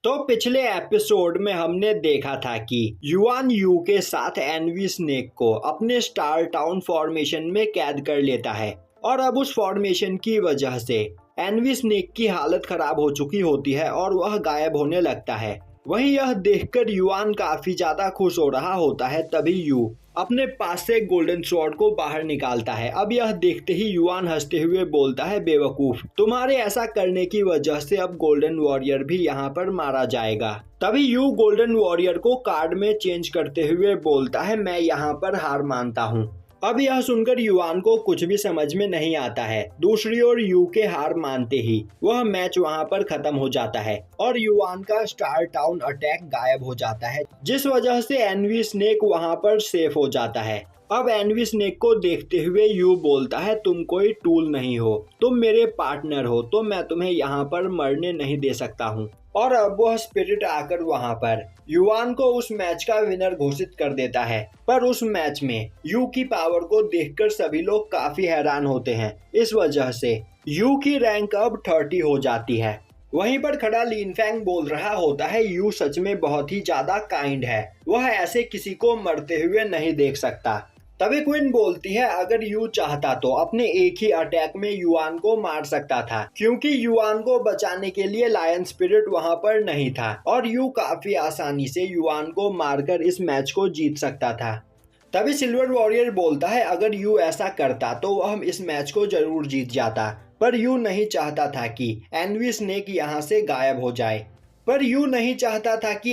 तो पिछले एपिसोड में हमने देखा था कि युआन यू के साथ एनवी स्नेक को अपने स्टार टाउन फॉर्मेशन में कैद कर लेता है और अब उस फॉर्मेशन की वजह से एनवी स्नेक की हालत खराब हो चुकी होती है और वह गायब होने लगता है। वहीं यह देखकर युआन काफी ज्यादा खुश हो रहा होता है। तभी यू अपने पास से गोल्डन स्वॉर्ड को बाहर निकालता है। अब यह देखते ही युआन हंसते हुए बोलता है, बेवकूफ, तुम्हारे ऐसा करने की वजह से अब गोल्डन वॉरियर भी यहाँ पर मारा जाएगा। तभी यू गोल्डन वॉरियर को कार्ड में चेंज करते हुए बोलता है, मैं यहाँ पर हार मानता हूँ। अब यह सुनकर युआन को कुछ भी समझ में नहीं आता है। दूसरी ओर यू के हार मानते ही वह मैच वहां पर खत्म हो जाता है और युआन का स्टार टाउन अटैक गायब हो जाता है, जिस वजह से एनवी स्नेक वहां पर सेफ हो जाता है। अब एनवी स्नेक को देखते हुए यू बोलता है, तुम कोई टूल नहीं हो, तुम मेरे पार्टनर हो, तो मैं तुम्हें यहाँ पर मरने नहीं दे सकता हूँ। और अब वह स्पिरिट आकर वहां पर युआन को उस मैच का विनर घोषित कर देता है। पर उस मैच में यू की पावर को देखकर सभी लोग काफी हैरान होते हैं। इस वजह से यू की रैंक अब 30 हो जाती है। वहीं पर खड़ा लिन फैंग बोल रहा होता है, यू सच में बहुत ही ज्यादा काइंड है, वह ऐसे किसी को मरते हुए नहीं देख सकता। तभी क्वीन बोलती है, अगर यू चाहता तो अपने एक ही अटैक में युआन को मार सकता था, क्योंकि युआन को बचाने के लिए लायन स्पिरिट वहां पर नहीं था और यू काफी आसानी से युआन को मारकर इस मैच को जीत सकता था। तभी सिल्वर वॉरियर बोलता है, अगर यू ऐसा करता तो वह इस मैच को जरूर जीत जाता, पर यू नहीं चाहता था कि एनवी स्नेक यहाँ से गायब हो जाए।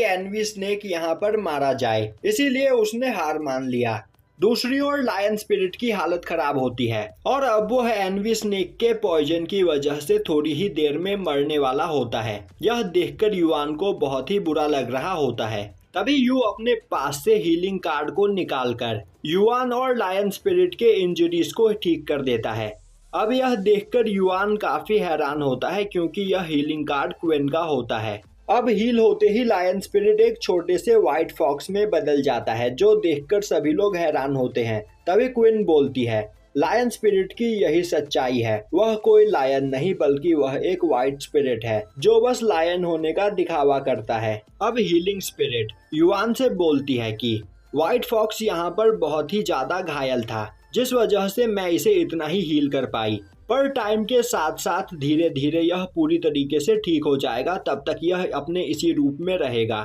एनवी स्नेक यहाँ पर मारा जाए, इसीलिए उसने हार मान लिया। दूसरी ओर लायन स्पिरिट की हालत खराब होती है और अब वह एनवी स्नेक के पॉइजन की वजह से थोड़ी ही देर में मरने वाला होता है। यह देखकर युआन को बहुत ही बुरा लग रहा होता है। तभी यू अपने पास से हीलिंग कार्ड को निकालकर युआन और लायन स्पिरिट के इंजरीज को ठीक कर देता है। अब यह देखकर युआन काफी हैरान होता है, क्योंकि यह हीलिंग कार्ड क्वीन का होता है। अब हील होते ही लायन स्पिरिट एक छोटे से व्हाइट फॉक्स में बदल जाता है, जो देखकर सभी लोग हैरान होते हैं। तभी क्वीन बोलती है, लायन स्पिरिट की यही सच्चाई है, वह कोई लायन नहीं बल्कि वह एक व्हाइट स्पिरिट है जो बस लायन होने का दिखावा करता है। अब हीलिंग स्पिरिट युआन से बोलती है कि व्हाइट फॉक्स यहाँ पर बहुत ही ज्यादा घायल था, जिस वजह से मैं इसे इतना ही हील कर पाई, पर टाइम के साथ साथ धीरे धीरे यह पूरी तरीके से ठीक हो जाएगा, तब तक यह अपने इसी रूप में रहेगा।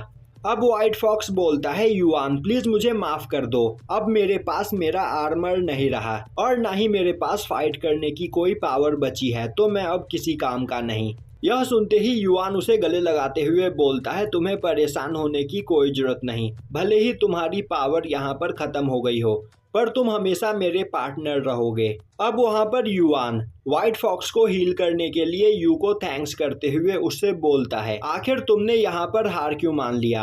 अब व्हाइट फॉक्स बोलता है, युआन प्लीज मुझे माफ कर दो, अब मेरे पास मेरा आर्मर नहीं रहा और ना ही मेरे पास फाइट करने की कोई पावर बची है, तो मैं अब किसी काम का नहीं। यह सुनते ही युआन उसे गले लगाते हुए बोलता है, तुम्हें परेशान होने की कोई जरूरत नहीं, भले ही तुम्हारी पावर यहाँ पर खत्म हो गई हो, पर तुम हमेशा मेरे पार्टनर रहोगे। अब वहाँ पर युआन व्हाइट फॉक्स को हील करने के लिए यू को थैंक्स करते हुए उससे बोलता है, आखिर तुमने यहाँ पर हार क्यों मान लिया,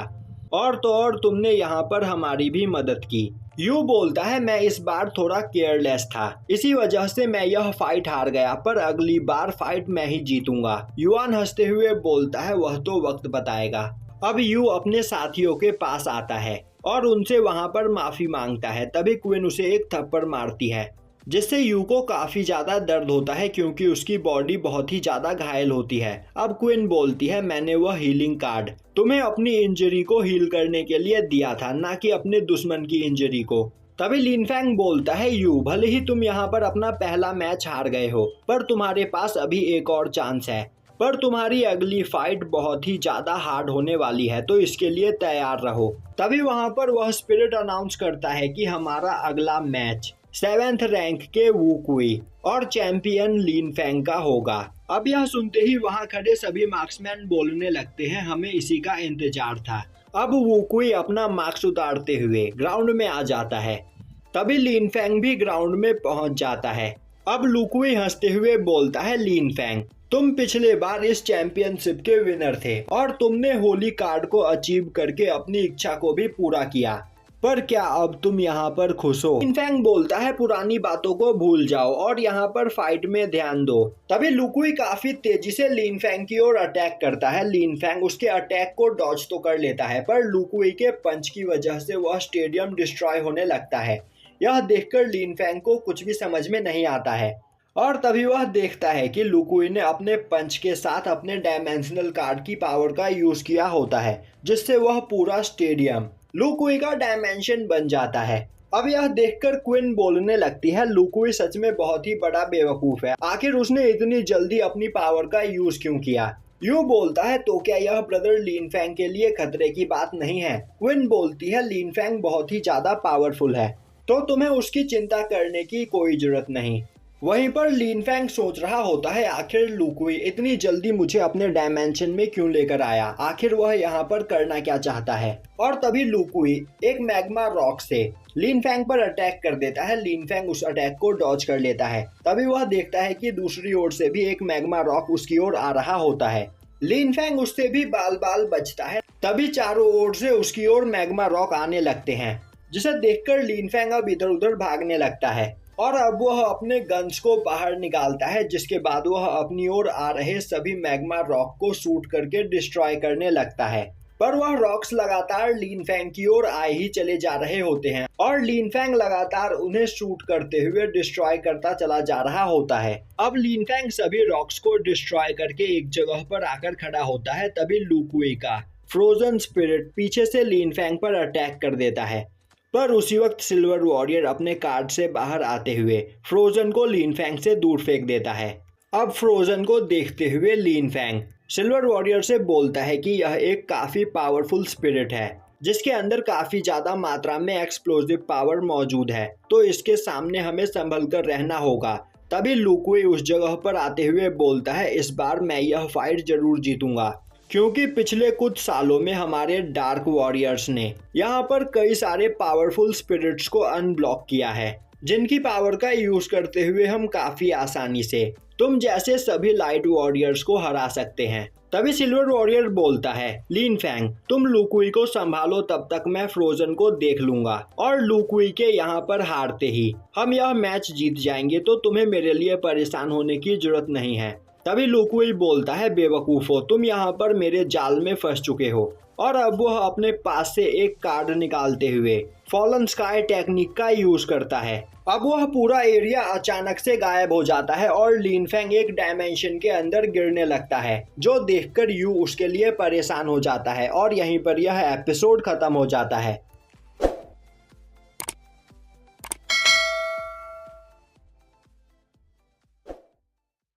और तो और तुमने यहाँ पर हमारी भी मदद की। यू बोलता है, मैं इस बार थोड़ा केयरलेस था, इसी वजह से मैं यह फाइट हार गया, पर अगली बार फाइट मैं ही जीतूंगा। युआन हंसते हुए बोलता है, वह तो वक्त बताएगा। अब यू अपने साथियों के पास आता है और उनसे वहां पर माफी मांगता है। तभी क्वीन उसे एक थप्पड़ मारती है, जिससे यू को काफी ज्यादा दर्द होता है, क्योंकि उसकी बॉडी बहुत ही ज्यादा घायल होती है। अब क्वीन बोलती है, मैंने वह हीलिंग कार्ड तुम्हें अपनी इंजरी को हील करने के लिए दिया था, ना कि अपने दुश्मन की इंजरी को। तभी लिन फैंग बोलता है, यू भले ही तुम यहाँ पर अपना पहला मैच हार गए हो, पर तुम्हारे पास अभी एक और चांस है, पर तुम्हारी अगली फाइट बहुत ही ज्यादा हार्ड होने वाली है, तो इसके लिए तैयार रहो। तभी वहां पर वह स्पिरिट अनाउंस करता है कि हमारा अगला मैच 7th रैंक के वू कुई और चैंपियन लिन फैंग का होगा। अब यह सुनते ही वहां खड़े सभी मार्क्समैन बोलने लगते हैं, हमें इसी का इंतजार था। अब वू कुई अपना मार्क्स उतारते हुए ग्राउंड में आ जाता है। तभी लिन फैंग भी ग्राउंड में पहुंच जाता है। अब लुकुई हंसते हुए बोलता है, लिन फैंग तुम पिछले बार इस चैंपियनशिप के विनर थे और तुमने होली कार्ड को अचीव करके अपनी इच्छा को भी पूरा किया, पर क्या अब तुम यहाँ पर खुश हो? लिन फैंग बोलता है, पुरानी बातों को भूल जाओ और यहाँ पर फाइट में ध्यान दो। तभी लुकुई काफी तेजी से लिन फैंग की ओर अटैक करता है। लिन फैंग उसके अटैक को डॉज तो कर लेता है, पर लुकुई के पंच की वजह से वह स्टेडियम डिस्ट्रॉय होने लगता है। यह देखकर लिन फैंग को कुछ भी समझ में नहीं आता है। और तभी वह देखता है कि लुकुई ने अपने पंच के साथ अपने डायमेंशनल कार्ड की पावर का यूज किया होता है, जिससे वह पूरा स्टेडियम लुकुई का डायमेंशन बन जाता है। अब यह देखकर क्विन बोलने लगती है, लुकुई सच में बहुत ही बड़ा बेवकूफ है, आखिर उसने इतनी जल्दी अपनी पावर का यूज क्यों किया। यूं बोलता है, तो क्या यह ब्रदर लिन फैंग के लिए खतरे की बात नहीं है। क्विन बोलती है, लिन फैंग बहुत ही ज्यादा पावरफुल है, तो तुम्हें उसकी चिंता करने की कोई जरूरत नहीं। वहीं पर लिन फैंग सोच रहा होता है, आखिर लुकुई इतनी जल्दी मुझे अपने डायमेंशन में क्यों लेकर आया, आखिर वह यहाँ पर करना क्या चाहता है। और तभी लुकुई एक मैग्मा रॉक से लिन फैंग पर अटैक कर देता है। लिन फैंग उस अटैक को डॉज कर लेता है। तभी वह देखता है कि दूसरी ओर से भी एक मैग्मा रॉक उसकी ओर आ रहा होता है। लिन फैंग उससे भी बाल बाल बचता है। तभी चारों ओर से उसकी ओर मैग्मा रॉक आने लगते हैं, जिसे देखकर लिन फैंग अब इधर उधर भागने लगता है और अब वह अपने गन्स को बाहर निकालता है, जिसके बाद वह अपनी ओर आ रहे सभी मैग्मा रॉक को शूट करके डिस्ट्रॉय करने लगता है। पर वह रॉक्स लगातार लिन फैंग की ओर आए ही चले जा रहे होते हैं और लिन फैंग लगातार उन्हें शूट करते हुए डिस्ट्रॉय करता चला जा रहा होता है। अब लिन फैंग सभी रॉक्स को डिस्ट्रॉय करके एक जगह पर आकर खड़ा होता है। तभी लुकुई का फ्रोजन स्पिरिट पीछे से लिन फैंग पर अटैक कर देता है, पर उसी वक्त सिल्वर वॉरियर अपने कार्ड से बाहर आते हुए फ्रोजन को लिन फैंग से दूर फेंक देता है। अब फ्रोजन को देखते हुए लिन फैंग सिल्वर वॉरियर से बोलता है कि यह एक काफी पावरफुल स्पिरिट है, जिसके अंदर काफी ज्यादा मात्रा में एक्सप्लोजिव पावर मौजूद है, तो इसके सामने हमें संभल कर रहना होगा। तभी लुकुई उस जगह पर आते हुए बोलता है, इस बार मैं यह फाइट जरूर जीतूंगा, क्योंकि पिछले कुछ सालों में हमारे डार्क वॉरियर्स ने यहाँ पर कई सारे पावरफुल स्पिरिट्स को अनब्लॉक किया है, जिनकी पावर का यूज करते हुए हम काफी आसानी से तुम जैसे सभी लाइट वॉरियर्स को हरा सकते हैं। तभी सिल्वर वॉरियर बोलता है, लिन फैंग तुम लुकुई को संभालो, तब तक मैं फ्रोजन को देख लूंगा और लुकुई के यहाँ पर हारते ही हम यह मैच जीत जाएंगे, तो तुम्हें मेरे लिए परेशान होने की जरूरत नहीं है। तभी लुकुई बोलता है, बेवकूफो तुम यहाँ पर मेरे जाल में फंस चुके हो। और अब वह अपने पास से एक कार्ड निकालते हुए फॉलन स्काई टेक्निक का यूज करता है। अब वह पूरा एरिया अचानक से गायब हो जाता है और लिन फैंग एक डायमेंशन के अंदर गिरने लगता है, जो देखकर यू उसके लिए परेशान हो जाता है और यहीं पर यह एपिसोड खत्म हो जाता है।